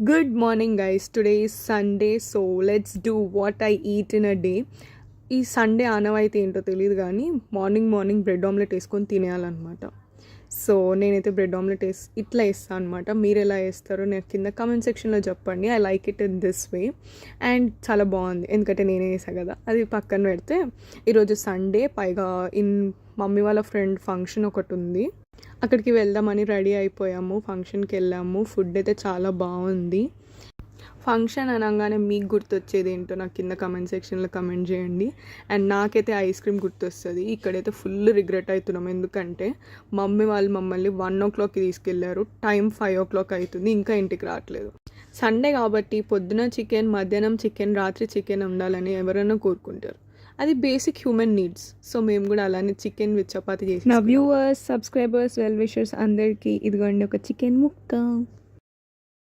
Good morning, guys. Today is Sunday, so let's do what I eat in a day. ఈ Sunday ఆనవాయితీ ఏంటో తెలియదు కానీ morning bread omelette వేసుకొని తినేయాలన్నమాట. So నేనైతే బ్రెడ్ ఆమ్లెట్ ఇట్లా వేస్తాను అనమాట. మీరు ఎలా వేస్తారో నేను కింద కామెంట్ సెక్షన్లో చెప్పండి. I like it in this way and చాలా బాగుంది ఎందుకంటే నేనే వేసాను కదా. అది పక్కన పెడితే ఈరోజు సండే, పైగా మమ్మీ వాళ్ళ ఫ్రెండ్ ఫంక్షన్ ఒకటి ఉంది. అక్కడికి వెళ్దామని రెడీ అయిపోయాము, ఫంక్షన్కి వెళ్ళాము. ఫుడ్ అయితే చాలా బాగుంది. ఫంక్షన్ అనగానే మీకు గుర్తొచ్చేది ఏంటో నాకు కింద కమెంట్ సెక్షన్లో కమెంట్ చేయండి. అండ్ నాకైతే ఐస్ క్రీమ్ గుర్తొస్తుంది. ఇక్కడైతే ఫుల్ రిగ్రెట్ అవుతున్నాం ఎందుకంటే మమ్మీ వాళ్ళు మమ్మల్ని 1 o'clockకి తీసుకెళ్లారు. టైం 5 o'clock అవుతుంది, ఇంకా ఇంటికి రావట్లేదు. సండే కాబట్టి పొద్దున చికెన్, మధ్యాహ్నం చికెన్, రాత్రి చికెన్ ఉండాలని ఎవరైనా కోరుకుంటారు. అది బేసిక్ హ్యూమన్ నీడ్స్. సో మేము కూడా అలానే చికెన్ విత్ చపాతీ చేసి, నా వ్యూవర్స్, సబ్స్క్రైబర్స్, వెల్ విషర్స్ అందరికీ ఇదిగోండి ఒక చికెన్ ముక్క.